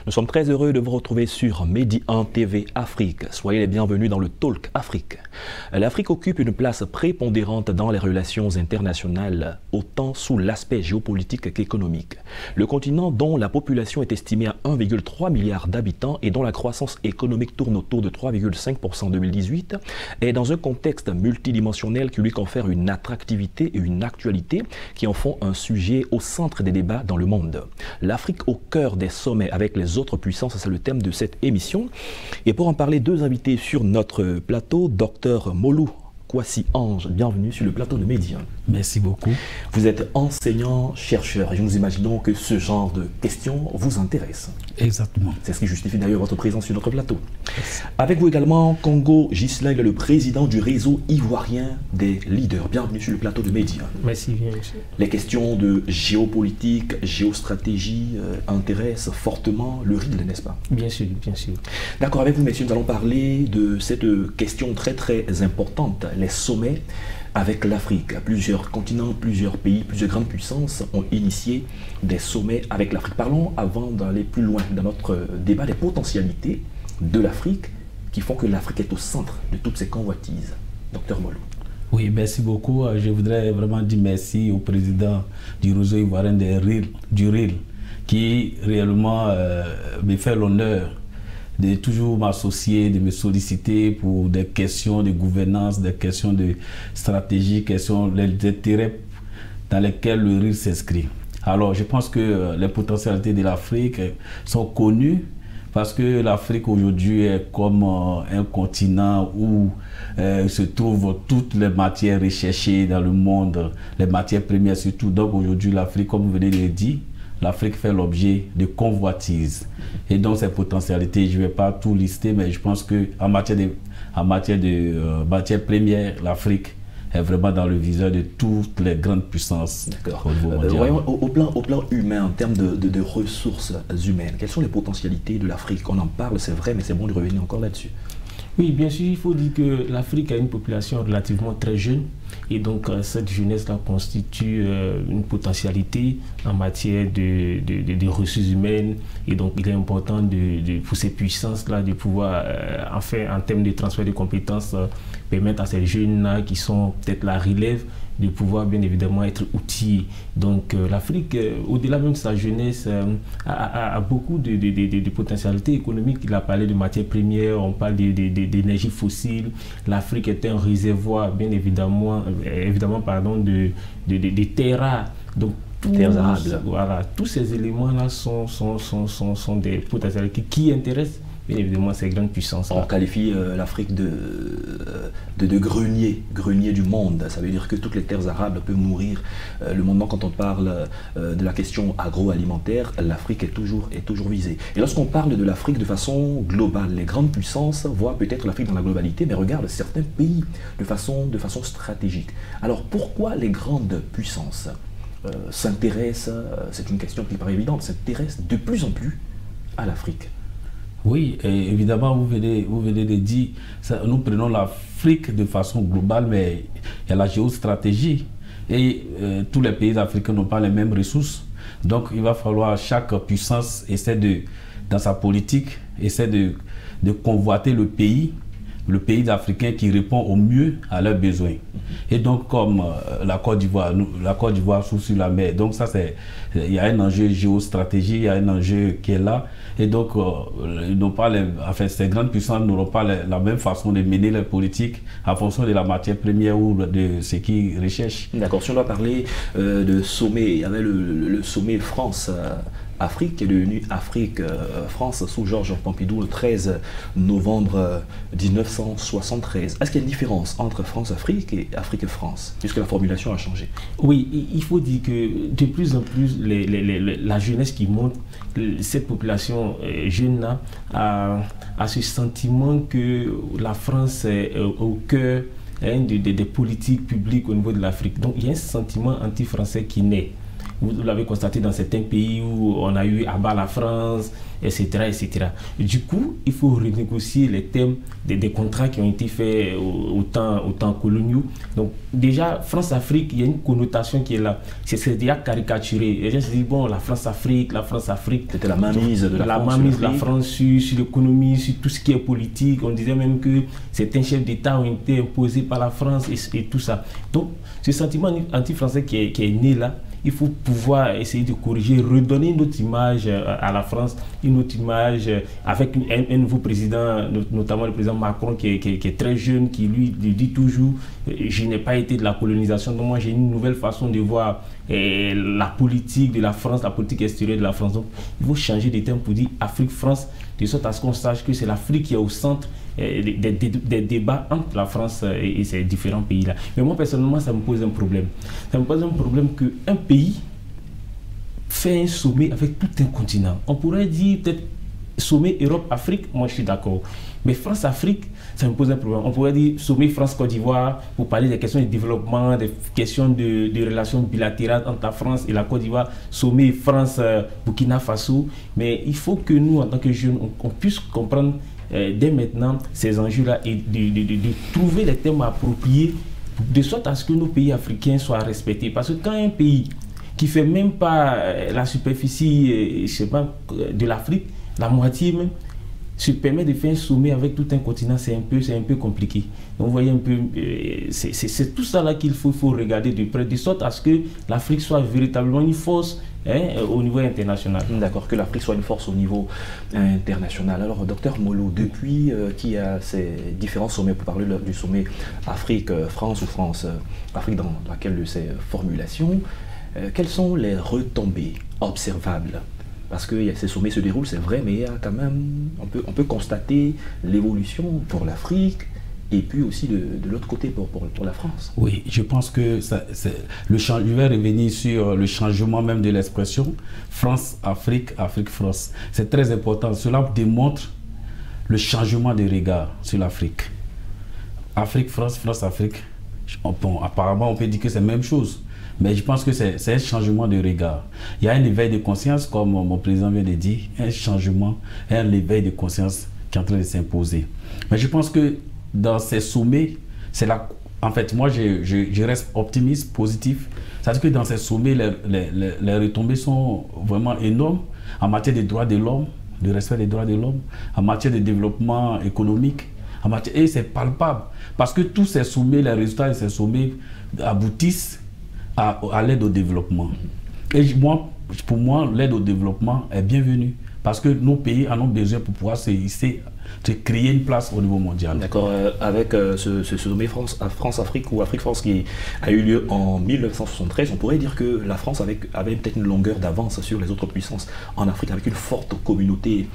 Nous sommes très heureux de vous retrouver sur Medi 1 TV Afrique. Soyez les bienvenus dans le Talk Afrique. L'Afrique occupe une place prépondérante dans les relations internationales, autant sous l'aspect géopolitique qu'économique. Le continent dont la population est estimée à 1,3 milliard d'habitants et dont la croissance économique tourne autour de 3,5% en 2018 est dans un contexte multidimensionnel qui lui confère une attractivité et une actualité qui en font un sujet au centre des débats dans le monde. L'Afrique au cœur des sommets avec les autres puissances, c'est le thème de cette émission. Et pour en parler, deux invités sur notre plateau, Dr Molou Kwasi Ange, bienvenue sur le plateau de Medi 1. Merci beaucoup. Vous êtes enseignant-chercheur et nous imaginons que ce genre de questions vous intéresse. Exactement. C'est ce qui justifie d'ailleurs votre présence sur notre plateau. Merci. Avec vous également, Congo Ghislain, le président du réseau ivoirien des leaders. Bienvenue sur le plateau de Medi 1. Merci bien, monsieur. Les questions de géopolitique, géostratégie intéressent fortement le RIL, n'est-ce pas? Bien sûr, bien sûr. D'accord, avec vous, messieurs, nous allons parler de cette question très très importante, les sommets avec l'Afrique. Plusieurs continents, plusieurs pays, plusieurs grandes puissances ont initié des sommets avec l'Afrique. Parlons, avant d'aller plus loin dans notre débat, des potentialités de l'Afrique qui font que l'Afrique est au centre de toutes ces convoitises. Docteur Molou. Oui, merci beaucoup. Je voudrais vraiment dire merci au président du réseau ivoirien du RIL qui réellement me fait l'honneur de toujours m'associer, de me solliciter pour des questions de gouvernance, des questions de stratégie, questions d'intérêt dans lesquelles le RIL s'inscrit. Alors, je pense que les potentialités de l'Afrique sont connues parce que l'Afrique aujourd'hui est comme un continent où se trouvent toutes les matières recherchées dans le monde, les matières premières surtout. Donc aujourd'hui, l'Afrique, comme vous venez de le dire, l'Afrique fait l'objet de convoitises. Et donc ces potentialités, je ne vais pas tout lister, mais je pense qu'en matière de matières premières, l'Afrique est vraiment dans le viseur de toutes les grandes puissances au niveau mondial. Voyons, au plan humain, en termes de ressources humaines, quelles sont les potentialités de l'Afrique? On en parle, c'est vrai, mais c'est bon de revenir encore là-dessus. Oui, bien sûr, il faut dire que l'Afrique a une population relativement très jeune et donc cette jeunesse-là constitue une potentialité en matière de ressources humaines et donc il est important pour ces puissances-là de pouvoir, en termes de transfert de compétences, permettre à ces jeunes-là qui sont peut-être la relève de pouvoir bien évidemment être outillés. Donc l'Afrique, au-delà même de sa jeunesse, a beaucoup de potentialités économiques. Il a parlé de matières premières, on parle d'énergie fossile. L'Afrique est un réservoir bien évidemment, de terres rares. Donc terres arables. Voilà, tous ces éléments-là sont des potentialités qui intéressent bien évidemment ces grandes puissances. On qualifie l'Afrique de grenier du monde. Ça veut dire que toutes les terres arables peuvent nourrir le monde. Quand on parle de la question agroalimentaire, l'Afrique est toujours visée. Et lorsqu'on parle de l'Afrique de façon globale, les grandes puissances voient peut-être l'Afrique dans la globalité, mais regardent certains pays de façon stratégique. Alors pourquoi les grandes puissances s'intéressent, c'est une question qui paraît évidente, s'intéressent de plus en plus à l'Afrique? Oui, et évidemment, vous venez de dire, nous prenons l'Afrique de façon globale, mais il y a la géostratégie. Et tous les pays africains n'ont pas les mêmes ressources. Donc, il va falloir, chaque puissance essaie dans sa politique, essaie de convoiter le pays africain qui répond au mieux à leurs besoins. Et donc, comme la Côte d'Ivoire s'ouvre sur la mer, donc ça, il y a un enjeu géostratégique, il y a un enjeu qui est là. Et donc, ces grandes puissances n'auront pas la même façon de mener leur politique en fonction de la matière première ou de ce qu'ils recherchent. D'accord, si on doit parler de sommet, il y avait le sommet France-Afrique qui est devenu Afrique-France sous Georges Pompidou le 13 novembre 1973. Est-ce qu'il y a une différence entre France-Afrique et Afrique-France, puisque la formulation a changé? Oui, il faut dire que de plus en plus, la jeunesse qui monte, cette population jeune-là a ce sentiment que la France est au cœur des politiques publiques au niveau de l'Afrique. Donc il y a un sentiment anti-français qui naît. Vous l'avez constaté dans certains pays où on a eu à bas la France, etc., etc. Du coup, il faut renégocier les termes des contrats qui ont été faits au temps coloniaux. Donc déjà, France-Afrique, il y a une connotation qui est là. C'est déjà caricaturé. Les gens se disent, bon, la France-Afrique. C'était la mainmise de la France sur l'économie, sur tout ce qui est politique. On disait même que certains chefs d'État ont été imposés par la France et tout ça. Donc, ce sentiment anti-français qui est né là, il faut pouvoir essayer de corriger, redonner une autre image à la France, une autre image avec un nouveau président, notamment le président Macron qui est très jeune, qui lui dit toujours je n'ai pas été de la colonisation, donc moi j'ai une nouvelle façon de voir la politique de la France, la politique extérieure de la France. Donc il faut changer de terme pour dire Afrique-France, de sorte à ce qu'on sache que c'est l'Afrique qui est au centre des débats entre la France et ces différents pays-là. Mais moi, personnellement, ça me pose un problème. Ça me pose un problème qu'un pays fait un sommet avec tout un continent. On pourrait dire peut-être sommet Europe-Afrique, moi je suis d'accord. Mais France-Afrique, ça me pose un problème. On pourrait dire sommet France-Côte d'Ivoire pour parler des questions de développement, des questions de relations bilatérales entre la France et la Côte d'Ivoire, sommet France-Burkina Faso. Mais il faut que nous, en tant que jeunes, on puisse comprendre dès maintenant ces enjeux-là et de trouver les termes appropriés de sorte à ce que nos pays africains soient respectés. Parce que quand un pays qui ne fait même pas la superficie je sais pas, de l'Afrique, la moitié même, se permet de faire un sommet avec tout un continent, c'est un peu compliqué. Donc vous voyez un peu, c'est tout ça là qu'il faut regarder de près, de sorte à ce que l'Afrique soit véritablement une force au niveau international. D'accord, que l'Afrique soit une force au niveau international. Alors, docteur Molo, depuis qu'il y a ces différents sommets, pour parler du sommet Afrique-France ou France-Afrique dans laquelle de ces formulations, quelles sont les retombées observables? Parce que ces sommets se déroulent, c'est vrai, mais il y a quand même, on peut constater l'évolution pour l'Afrique et puis aussi de l'autre côté pour la France. Oui, je pense que je vais revenir sur le changement même de l'expression France-Afrique, Afrique-France. C'est très important. Cela démontre le changement de regard sur l'Afrique. Afrique-France, France-Afrique, apparemment on peut dire que c'est la même chose. Mais je pense que c'est un changement de regard. Il y a un éveil de conscience, comme mon président vient de dire, un changement, un éveil de conscience qui est en train de s'imposer. Mais je pense que dans ces sommets, en fait, moi, je reste optimiste, positif. C'est-à-dire que dans ces sommets, les retombées sont vraiment énormes en matière des droits de l'homme, de respect des droits de l'homme, en matière de développement économique, et c'est palpable. Parce que tous ces sommets, les résultats de ces sommets aboutissent à l'aide au développement. Et pour moi, l'aide au développement est bienvenue parce que nos pays en ont besoin pour pouvoir se créer une place au niveau mondial. D'accord, avec ce sommet France-Afrique ou Afrique-France qui a eu lieu en 1973, on pourrait dire que la France avait peut-être une longueur d'avance sur les autres puissances en Afrique, avec une forte communauté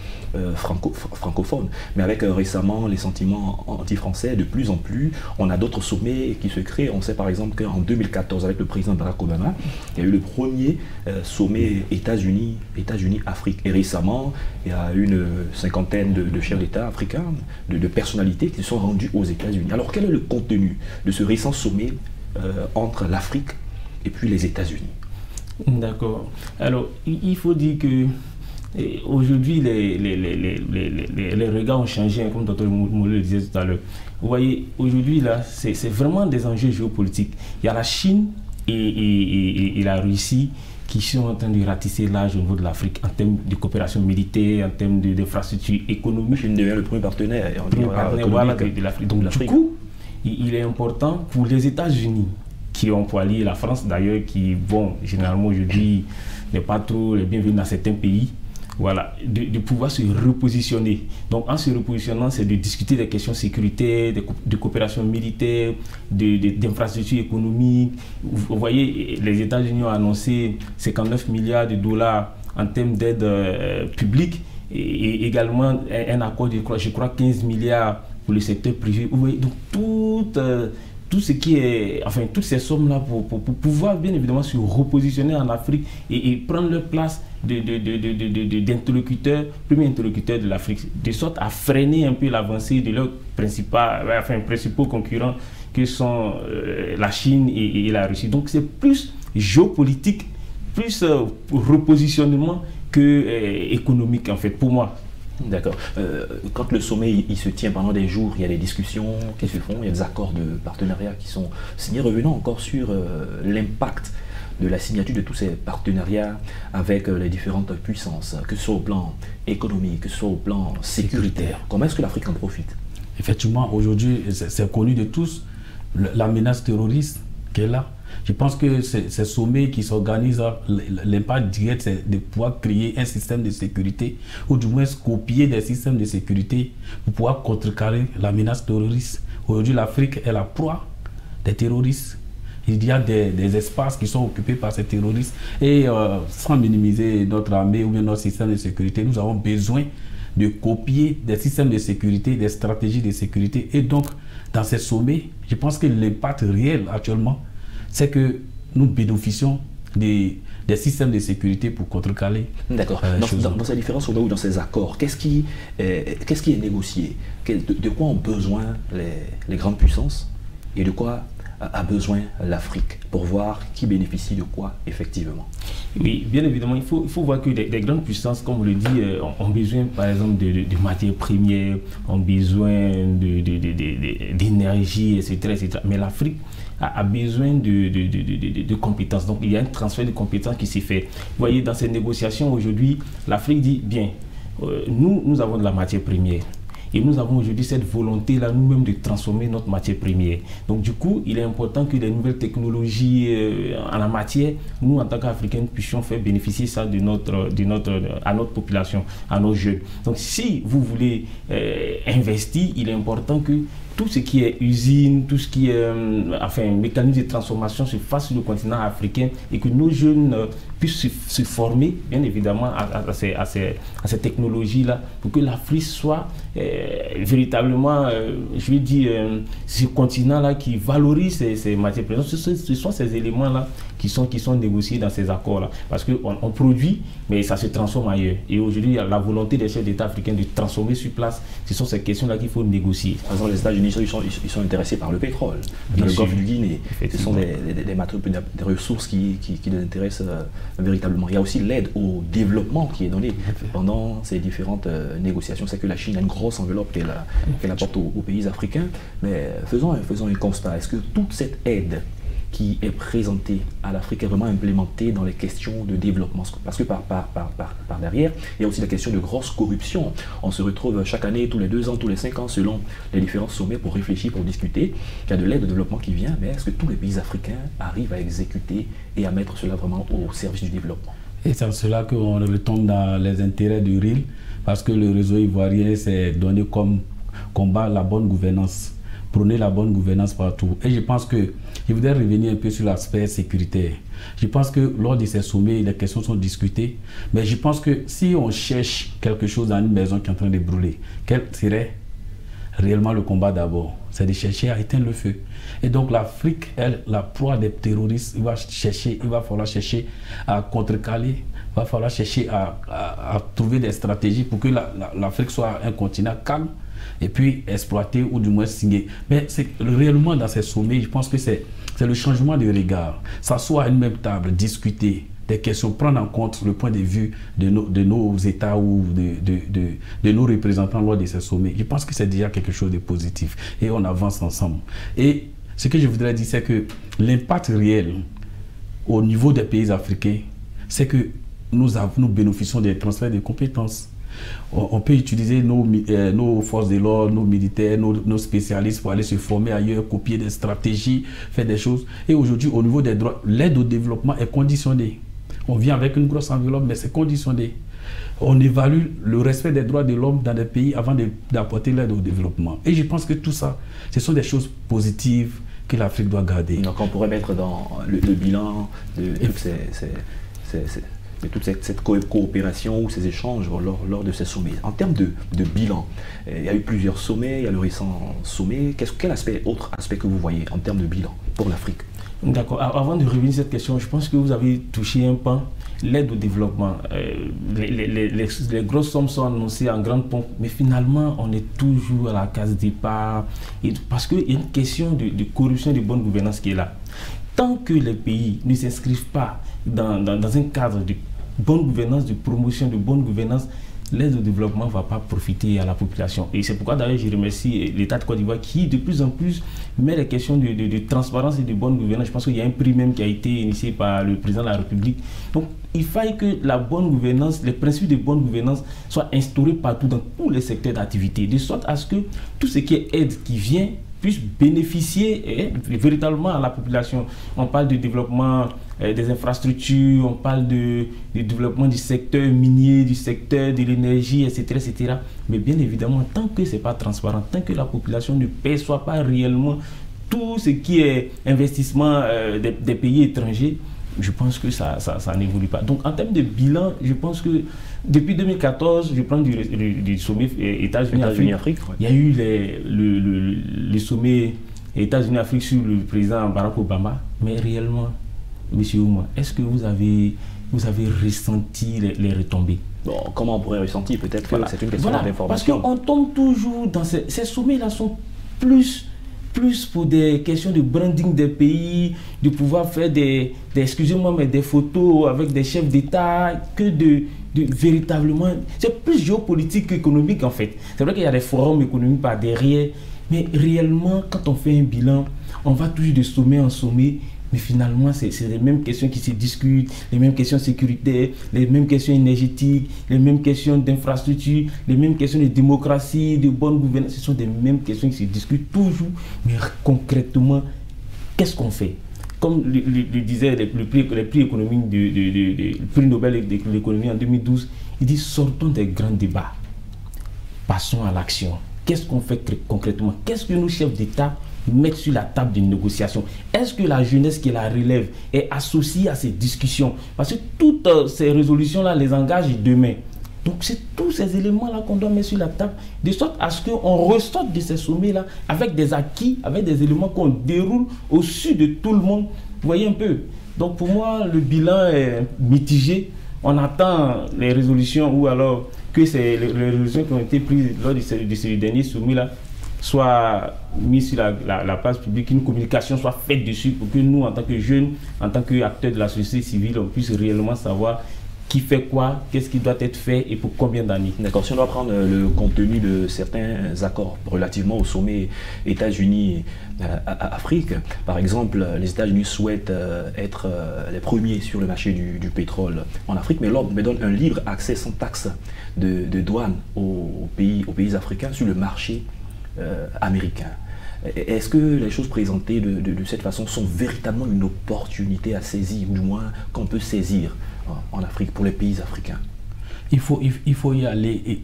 francophone. Mais avec récemment les sentiments anti-français, de plus en plus, on a d'autres sommets qui se créent. On sait par exemple qu'en 2014, avec le président Barack Obama, il y a eu le premier sommet États-Unis-Afrique. Et récemment, il y a une cinquantaine de chefs d'État africains, de personnalités qui se sont rendus aux États-Unis. Alors quel est le contenu de ce récent sommet entre l'Afrique et puis les États-Unis? D'accord. Alors il faut dire que aujourd'hui les regards ont changé, hein, comme Dr Molo le disait tout à l'heure. Vous voyez, aujourd'hui là, c'est vraiment des enjeux géopolitiques. Il y a la Chine et la Russie qui sont en train de ratisser l'âge au niveau de l'Afrique en termes de coopération militaire, en termes d'infrastructures économiques. La Chine devient le premier partenaire de l'Afrique. Donc du coup, il est important pour les États-Unis, qui ont allié la France d'ailleurs, qui vont généralement aujourd'hui n'est pas trop les bienvenus dans certains pays, voilà, de pouvoir se repositionner. Donc en se repositionnant, c'est de discuter des questions sécuritaires, de coopération militaire, d'infrastructures économiques. Vous voyez, les États-Unis ont annoncé 59 milliards de dollars en termes d'aide publique et également un accord de, je crois, 15 milliards pour le secteur privé. Vous voyez, donc tout ce qui est, enfin, toutes ces sommes-là pour pouvoir bien évidemment se repositionner en Afrique et prendre leur place d'interlocuteurs, premier interlocuteur de l'Afrique, de sorte à freiner un peu l'avancée de leurs principaux concurrents que sont la Chine et la Russie. Donc c'est plus géopolitique, plus repositionnement que économique, en fait, pour moi. D'accord. Quand le sommet il se tient pendant des jours, il y a des discussions qui se font, il y a des accords de partenariat qui sont signés. Revenons encore sur l'impact de la signature de tous ces partenariats avec les différentes puissances, que ce soit au plan économique, que ce soit au plan sécuritaire. Comment est-ce que l'Afrique en profite? Effectivement, aujourd'hui, c'est connu de tous, la menace terroriste qui est là. Je pense que ces sommets qui s'organisent, l'impact direct, c'est de pouvoir créer un système de sécurité, ou du moins copier des systèmes de sécurité pour pouvoir contrecarrer la menace terroriste. Aujourd'hui, l'Afrique est la proie des terroristes. Il y a des espaces qui sont occupés par ces terroristes. Et sans minimiser notre armée ou bien notre système de sécurité, nous avons besoin de copier des systèmes de sécurité, des stratégies de sécurité. Et donc, dans ces sommets, je pense que l'impact réel actuellement, c'est que nous bénéficions des systèmes de sécurité pour contrecarrer. D'accord. Dans ces différents sommets ou dans ces accords, qu'est-ce qui est négocié? De quoi ont besoin les grandes puissances et de quoi a besoin l'Afrique pour voir qui bénéficie de quoi effectivement? Oui, bien évidemment, il faut voir que les grandes puissances, comme vous le dites, ont besoin par exemple de matières premières, ont besoin d'énergie, etc. Mais l'Afrique a besoin de compétences. Donc il y a un transfert de compétences qui s'est fait. Vous voyez, dans ces négociations aujourd'hui, l'Afrique dit, bien, nous avons de la matière première. Et nous avons aujourd'hui cette volonté-là, nous-mêmes, de transformer notre matière première. Donc, du coup, il est important que les nouvelles technologies en la matière, nous, en tant qu'Africains, puissions faire bénéficier ça à notre population, à nos jeunes. Donc, si vous voulez investir, il est important que tout ce qui est usine, tout ce qui est mécanisme de transformation se fasse sur le continent africain et que nos jeunes puissent se former, bien évidemment, à ces technologies-là, pour que l'Afrique soit véritablement, je vais dire, ce continent-là qui valorise ces matières premières. Ce sont ces éléments-là qui sont négociés dans ces accords-là. Parce qu'on produit, mais ça se transforme ailleurs. Et aujourd'hui, il y a la volonté des chefs d'État africains de transformer sur place. Ce sont ces questions-là qu'il faut négocier. Par exemple, les États-Unis, ils sont intéressés par le pétrole. Dans le golfe du Guinée, ce sont des ressources qui les intéressent véritablement. Il y a aussi l'aide au développement qui est donnée pendant ces différentes négociations. C'est que la Chine a une grosse enveloppe qu'elle apporte aux pays africains. Mais faisons un constat. Est-ce que toute cette aide qui est présentée à l'Afrique est vraiment implémentée dans les questions de développement? Parce que par derrière, il y a aussi la question de grosse corruption. On se retrouve chaque année, tous les 2 ans, tous les 5 ans, selon les différents sommets pour réfléchir, pour discuter. Il y a de l'aide au développement qui vient, mais est-ce que tous les pays africains arrivent à exécuter et à mettre cela vraiment au service du développement? Et c'est en cela qu'on retombe dans les intérêts du RIL, parce que le réseau ivoirien s'est donné comme combat la bonne gouvernance. Prôner la bonne gouvernance partout. Et je pense que, je voudrais revenir un peu sur l'aspect sécuritaire. Je pense que lors de ces sommets, les questions sont discutées, mais je pense que si on cherche quelque chose dans une maison qui est en train de brûler, quel serait réellement le combat d'abord? C'est de chercher à éteindre le feu. Et donc l'Afrique, elle, la proie des terroristes, il va falloir chercher à contrecarrer, il va falloir chercher à trouver des stratégies pour que l'Afrique soit un continent calme, et puis exploiter ou du moins signer. Mais c'est réellement dans ces sommets, je pense que c'est le changement de regard. S'asseoir à une même table, discuter des questions, prendre en compte le point de vue de nos États ou de nos représentants lors de ces sommets. Je pense que c'est déjà quelque chose de positif et on avance ensemble. Et ce que je voudrais dire, c'est que l'impact réel au niveau des pays africains, c'est que nous bénéficions des transferts de compétences. On peut utiliser nos forces de l'ordre, nos militaires, nos spécialistes pour aller se former ailleurs, copier des stratégies, faire des choses. Et aujourd'hui, au niveau des droits, l'aide au développement est conditionnée. On vient avec une grosse enveloppe, mais c'est conditionné. On évalue le respect des droits de l'homme dans des pays avant d'apporter l'aide au développement. Et je pense que tout ça, ce sont des choses positives que l'Afrique doit garder. Donc on pourrait mettre dans le bilan de toute cette coopération ou ces échanges lors de ces sommets. En termes de bilan, il y a eu plusieurs sommets, il y a le récent sommet. Quel autre aspect que vous voyez en termes de bilan pour l'Afrique? D'accord. Avant de revenir sur cette question, je pense que vous avez touché un pan, l'aide au développement. Les grosses sommes sont annoncées en grande pompe, mais finalement, on est toujours à la case départ. Parce qu'il y a une question de corruption et de bonne gouvernance qui est là. Tant que les pays ne s'inscrivent pas dans un cadre de bonne gouvernance, de promotion de bonne gouvernance, l'aide au développement ne va pas profiter à la population. Et c'est pourquoi d'ailleurs je remercie l'État de Côte d'Ivoire qui de plus en plus met les questions de transparence et de bonne gouvernance. Je pense qu'il y a un prix même qui a été initié par le président de la République. Donc il faille que la bonne gouvernance, les principes de bonne gouvernance soient instaurés partout dans tous les secteurs d'activité, de sorte à ce que tout ce qui est aide qui vient puisse bénéficier véritablement à la population. On parle de développement des infrastructures, on parle du développement du secteur minier, du secteur de l'énergie, etc., etc. Mais bien évidemment, tant que ce n'est pas transparent, tant que la population ne perçoit pas réellement tout ce qui est investissement des pays étrangers, je pense que ça n'évolue pas. Donc en termes de bilan, je pense que depuis 2014, je prends du sommet États-Unis-Afrique, ouais. Il y a eu le sommet États-Unis-Afrique sur le président Barack Obama, mais réellement, monsieur Ouma, est-ce que vous avez ressenti les retombées? Bon, comment on pourrait ressentir? Peut-être que c'est une question d'information. Parce qu'on tombe toujours dans ces sommets-là sont plus pour des questions de branding des pays, de pouvoir faire excusez-moi, mais des photos avec des chefs d'État, que de véritablement... C'est plus géopolitique qu'économique en fait. C'est vrai qu'il y a des forums économiques par derrière, mais réellement, quand on fait un bilan, on va toujours de sommet en sommet, mais finalement, c'est les mêmes questions qui se discutent, les mêmes questions sécuritaires, les mêmes questions énergétiques, les mêmes questions d'infrastructure, les mêmes questions de démocratie, de bonne gouvernance. Ce sont des mêmes questions qui se discutent toujours, mais concrètement, qu'est-ce qu'on fait? Comme le disait les prix économiques, le prix Nobel de l'économie en 2012, il dit sortons des grands débats, passons à l'action. Qu'est-ce qu'on fait concrètement? Qu'est-ce que nos chefs d'État mettre sur la table de négociation? Est-ce que la jeunesse qui la relève est associée à ces discussions? Parce que toutes ces résolutions-là les engagent demain. Donc c'est tous ces éléments-là qu'on doit mettre sur la table, de sorte à ce qu'on ressorte de ces sommets-là avec des acquis, avec des éléments qu'on déroule au-dessus de tout le monde. Vous voyez un peu? Donc pour moi, le bilan est mitigé. On attend les résolutions ou alors que les résolutions qui ont été prises lors de ce dernier sommet-là soit mis sur la place publique, une communication soit faite dessus pour que nous, en tant que jeunes, en tant qu'acteurs de la société civile, on puisse réellement savoir qui fait quoi, qu'est-ce qui doit être fait et pour combien d'années. D'accord, si on doit prendre le contenu de certains accords relativement au sommet États-Unis-Afrique, par exemple, les États-Unis souhaitent être les premiers sur le marché du pétrole en Afrique, mais l'ordre me donne un libre accès sans taxe de douane aux pays africains sur le marché américain. Est-ce que les choses présentées de cette façon sont véritablement une opportunité à saisir, ou du moins qu'on peut saisir en Afrique pour les pays africains? Il faut y aller,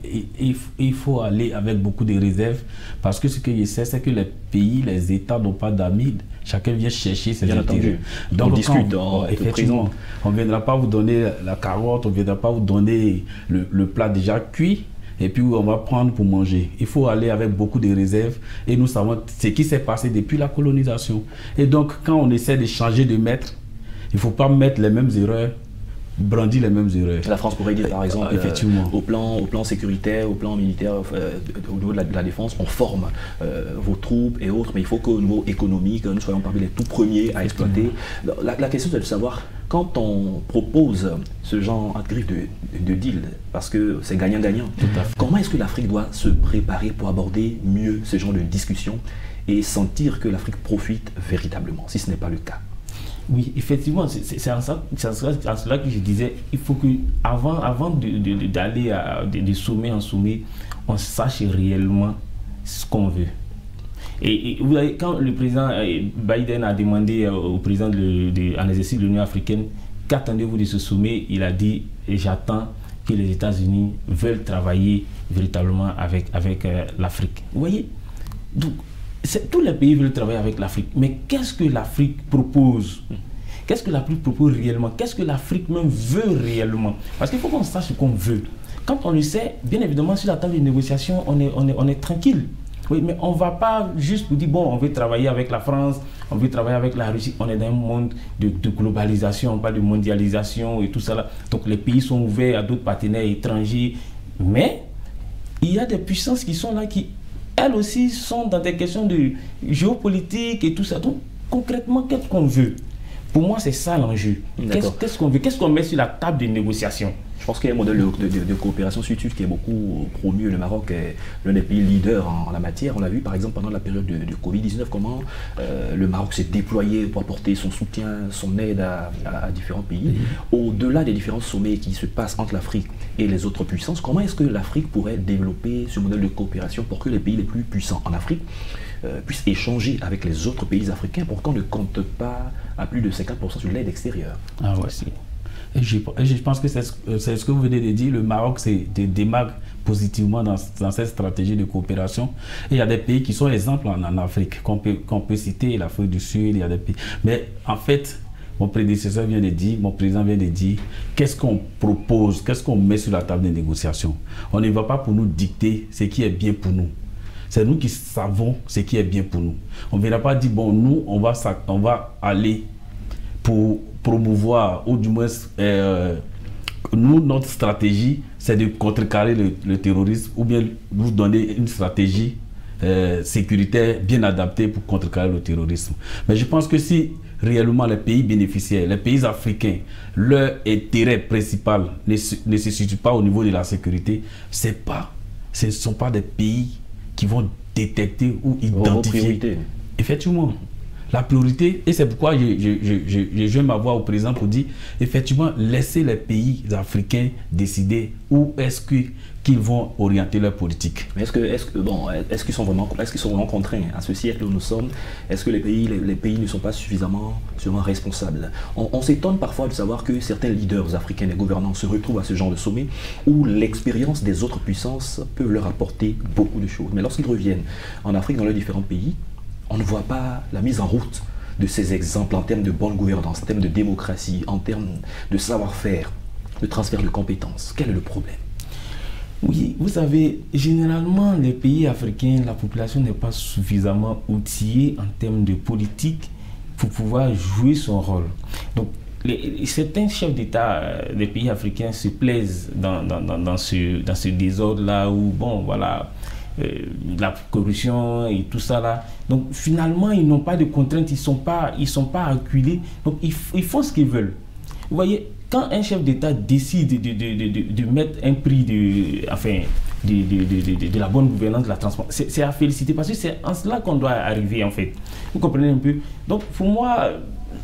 il faut aller avec beaucoup de réserves, parce que ce que je sais, c'est que les pays, les États n'ont pas d'amis, chacun vient chercher ses intérêts. Donc on discute effectivement, on ne viendra pas vous donner la carotte, on ne viendra pas vous donner le plat déjà cuit, et puis on va prendre pour manger. Il faut aller avec beaucoup de réserves, et nous savons ce qui s'est passé depuis la colonisation. Et donc quand on essaie de changer de maître, il ne faut pas mettre les mêmes erreurs, brandir les mêmes erreurs. La France pourrait dire par exemple, effectivement, au plan sécuritaire, au plan militaire, au niveau de la défense, on forme vos troupes et autres, mais il faut qu'au niveau économique, nous soyons parmi les tout premiers à exploiter. La question c'est de savoir, quand on propose ce genre de griffe de deal, parce que c'est gagnant-gagnant, comment est-ce que l'Afrique doit se préparer pour aborder mieux ce genre de discussion et sentir que l'Afrique profite véritablement, si ce n'est pas le cas? Oui, effectivement, c'est en cela que je disais, il faut que avant d'aller de sommet en sommet, on sache réellement ce qu'on veut. Et vous voyez, quand le président Biden a demandé au président en exercice de l'Union africaine, qu'attendez-vous de ce sommet, il a dit, j'attends que les États-Unis veulent travailler véritablement avec l'Afrique. Vous voyez? Donc, tous les pays veulent travailler avec l'Afrique, mais qu'est-ce que l'Afrique propose? Qu'est-ce que l'Afrique propose réellement? Qu'est-ce que l'Afrique même veut réellement? Parce qu'il faut qu'on sache ce qu'on veut. Quand on le sait, bien évidemment, sur la table de négociation, on est tranquille. Oui, mais on ne va pas juste pour dire, bon, on veut travailler avec la France, on veut travailler avec la Russie. On est dans un monde de globalisation, on parle de mondialisation et tout ça là. Donc les pays sont ouverts à d'autres partenaires étrangers. Mais il y a des puissances qui sont là, qui elles aussi sont dans des questions de géopolitique et tout ça. Donc concrètement, qu'est-ce qu'on veut? Pour moi, c'est ça l'enjeu. Qu'est-ce qu'on veut? Qu'est-ce qu'on met sur la table de négociation? Je pense qu'il y a un modèle de coopération sud-sud qui est beaucoup promu. Le Maroc est l'un des pays leaders en la matière. On l'a vu par exemple pendant la période de Covid-19, comment le Maroc s'est déployé pour apporter son soutien, son aide à différents pays. Au-delà des différents sommets qui se passent entre l'Afrique et les autres puissances, comment est-ce que l'Afrique pourrait développer ce modèle de coopération pour que les pays les plus puissants en Afrique puissent échanger avec les autres pays africains pour qu'on ne compte pas à plus de 50% sur l'aide extérieure? Ah ouais, si. Et je pense que c'est ce que vous venez de dire. Le Maroc se démarque positivement dans cette stratégie de coopération. Et il y a des pays qui sont exemples en Afrique, qu'on peut citer, l'Afrique du Sud, il y a des pays. Mais en fait, mon prédécesseur vient de dire, mon président vient de dire, qu'est-ce qu'on propose, qu'est-ce qu'on met sur la table des négociations? On ne va pas pour nous dicter ce qui est bien pour nous. C'est nous qui savons ce qui est bien pour nous. On ne viendra pas dire, bon, nous, on va aller pour promouvoir, ou du moins, nous, notre stratégie, c'est de contrecarrer le terrorisme, ou bien vous donner une stratégie sécuritaire bien adaptée pour contrecarrer le terrorisme. Mais je pense que si réellement les pays bénéficiaires, les pays africains, leur intérêt principal ne se situe pas au niveau de la sécurité, ce ne sont pas des pays qui vont détecter ou identifier. Effectivement. La priorité, et c'est pourquoi je joins ma voix au président pour dire, effectivement, laisser les pays africains décider où est-ce qu'ils vont orienter leur politique. Mais est-ce qu'ils sont vraiment contraints à ce siècle où nous sommes? Est-ce que les pays ne sont pas suffisamment responsables? On s'étonne parfois de savoir que certains leaders africains, les gouvernants, se retrouvent à ce genre de sommet où l'expérience des autres puissances peut leur apporter beaucoup de choses. Mais lorsqu'ils reviennent en Afrique, dans leurs différents pays, on ne voit pas la mise en route de ces exemples en termes de bonne gouvernance, en termes de démocratie, en termes de savoir-faire, de transfert de compétences. Quel est le problème? Oui, vous savez, généralement, les pays africains, la population n'est pas suffisamment outillée en termes de politique pour pouvoir jouer son rôle. Donc, certains chefs d'État des pays africains se plaisent dans ce désordre-là où, bon, voilà, la corruption et tout ça là. Donc finalement, ils n'ont pas de contraintes, ils sont pas acculés. Donc ils font ce qu'ils veulent. Vous voyez, quand un chef d'État décide de mettre un prix de la bonne gouvernance, de la transparence, c'est à féliciter parce que c'est en cela qu'on doit arriver en fait. Vous comprenez un peu? Donc pour moi,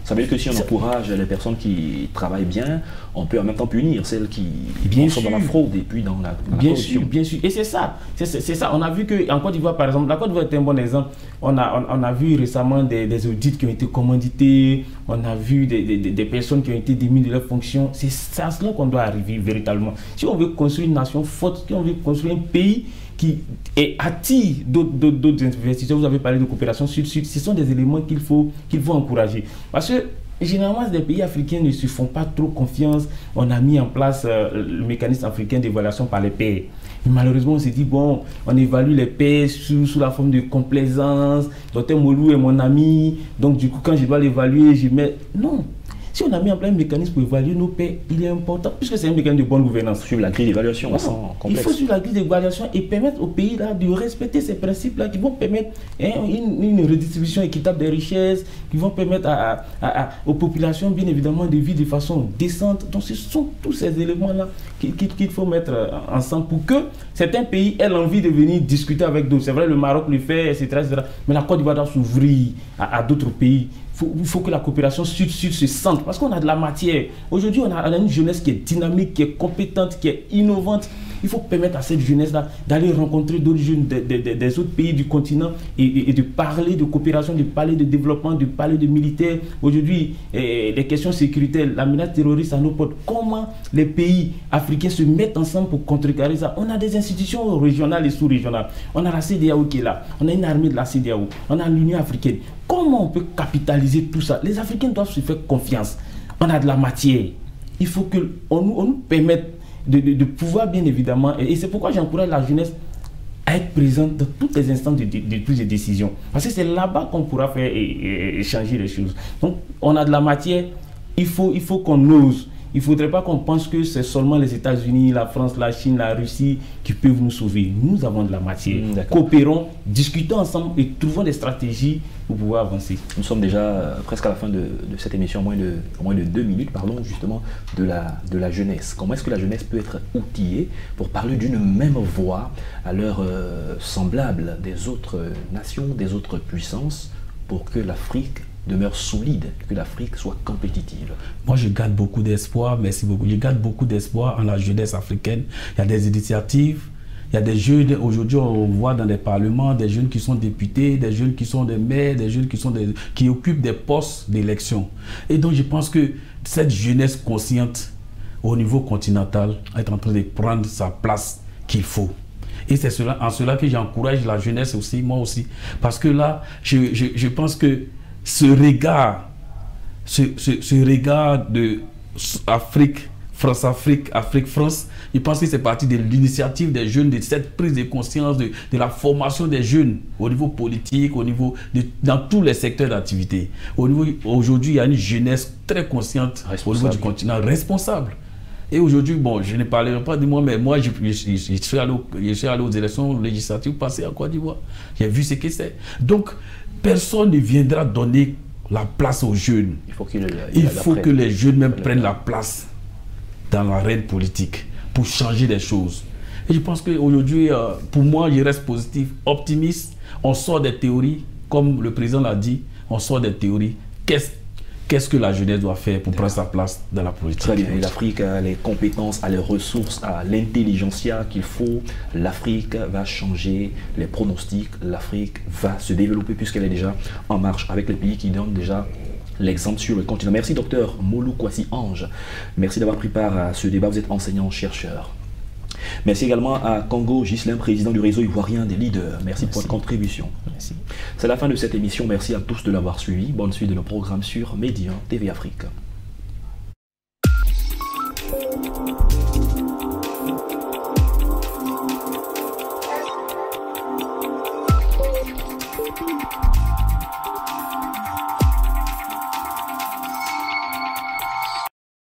ça veut dire que si on encourage les personnes qui travaillent bien, on peut en même temps punir celles qui sont dans la fraude et puis dans la corruption. Bien sûr. Et c'est ça. On a vu qu'en Côte d'Ivoire, par exemple, la Côte d'Ivoire est un bon exemple. On a vu récemment des audits qui ont été commandités. On a vu des personnes qui ont été démises de leurs fonctions. C'est à cela qu'on doit arriver véritablement. Si on veut construire une nation forte, si on veut construire un pays qui attire d'autres investisseurs. Vous avez parlé de coopération sud-sud. Ce sont des éléments qu'il faut encourager. Parce que généralement, les pays africains ne se font pas trop confiance. On a mis en place le mécanisme africain d'évaluation par les pairs. Malheureusement, on s'est dit, bon, on évalue les pairs sous la forme de complaisance. Dr Molou est mon ami. Donc, du coup, quand je dois l'évaluer, je mets... Non. Si on a mis en place un mécanisme pour évaluer nos pairs, il est important, puisque c'est un mécanisme de bonne gouvernance. Suivre la grille d'évaluation, sans complexe. Il faut suivre la grille d'évaluation et permettre aux pays là de respecter ces principes-là qui vont permettre une redistribution équitable des richesses, qui vont permettre aux populations, bien évidemment, de vivre de façon décente. Donc, ce sont tous ces éléments-là qu'il faut mettre ensemble pour que certains pays aient l'envie de venir discuter avec d'autres. C'est vrai, le Maroc le fait, etc. Mais la Côte d'Ivoire doit s'ouvrir à d'autres pays. Il faut que la coopération sud-sud se sente, parce qu'on a de la matière. Aujourd'hui, on a une jeunesse qui est dynamique, qui est compétente, qui est innovante. Il faut permettre à cette jeunesse-là d'aller rencontrer d'autres jeunes des autres pays du continent et de parler de coopération, de parler de développement, de parler de militaire. Aujourd'hui, les questions sécuritaires, la menace terroriste à nos portes, comment les pays africains se mettent ensemble pour contrecarrer ça? On a des institutions régionales et sous-régionales. On a la CEDEAO qui est là. On a une armée de la CEDEAO. On a l'Union africaine. Comment on peut capitaliser tout ça? Les Africains doivent se faire confiance. On a de la matière. Il faut qu'on nous permette de pouvoir, bien évidemment, et c'est pourquoi j'encourage la jeunesse à être présente dans toutes les instances de prise de décision. Parce que c'est là-bas qu'on pourra faire changer les choses. Donc, on a de la matière, il faut qu'on ose. Il ne faudrait pas qu'on pense que c'est seulement les États-Unis, la France, la Chine, la Russie qui peuvent nous sauver. Nous avons de la matière. Coopérons, discutons ensemble et trouvons des stratégies pour pouvoir avancer. Nous sommes déjà presque à la fin de cette émission, moins de 2 minutes. Parlons justement de la jeunesse. Comment est-ce que la jeunesse peut être outillée pour parler d'une même voix à l'heure semblable des autres nations, des autres puissances, pour que l'Afrique demeure solide, que l'Afrique soit compétitive? Moi, je garde beaucoup d'espoir, merci beaucoup. Je garde beaucoup d'espoir en la jeunesse africaine. Il y a des initiatives. Il y a des jeunes, aujourd'hui on voit dans les parlements, des jeunes qui sont députés, des jeunes qui sont des maires, des jeunes qui occupent des postes d'élection. Et donc je pense que cette jeunesse consciente au niveau continental est en train de prendre sa place qu'il faut. Et c'est en cela que j'encourage la jeunesse aussi, moi aussi. Parce que là, je pense que ce regard de Afrique, France-Afrique, Afrique-France, je pense que c'est parti de l'initiative des jeunes, de cette prise de conscience, de la formation des jeunes au niveau politique, dans tous les secteurs d'activité. Aujourd'hui, il y a une jeunesse très consciente au niveau du continent, responsable. Et aujourd'hui, bon, je ne parlerai pas de moi, mais moi, je suis allé aux élections législatives passées en Côte d'Ivoire. J'ai vu ce que c'est. Donc, personne ne viendra donner la place aux jeunes. Il faut que les jeunes même prennent la place dans l'arène politique pour changer des choses. Et je pense qu'aujourd'hui, pour moi, je reste positif, optimiste. On sort des théories, comme le président l'a dit, on sort des théories. Qu'est-ce que la jeunesse doit faire pour prendre sa place dans la politique? Très bien. Et l'Afrique a les compétences, a les ressources, a l'intelligentsia qu'il faut. L'Afrique va changer les pronostics. L'Afrique va se développer puisqu'elle est déjà en marche avec les pays qui donnent déjà l'exemple sur le continent. Merci docteur Molou Kwasi Ange. Merci d'avoir pris part à ce débat. Vous êtes enseignant-chercheur. Merci également à Congo Ghislain, président du réseau ivoirien des leaders. Merci pour votre contribution. Merci. C'est la fin de cette émission. Merci à tous de l'avoir suivi. Bonne suite de nos programmes sur Média TV Afrique.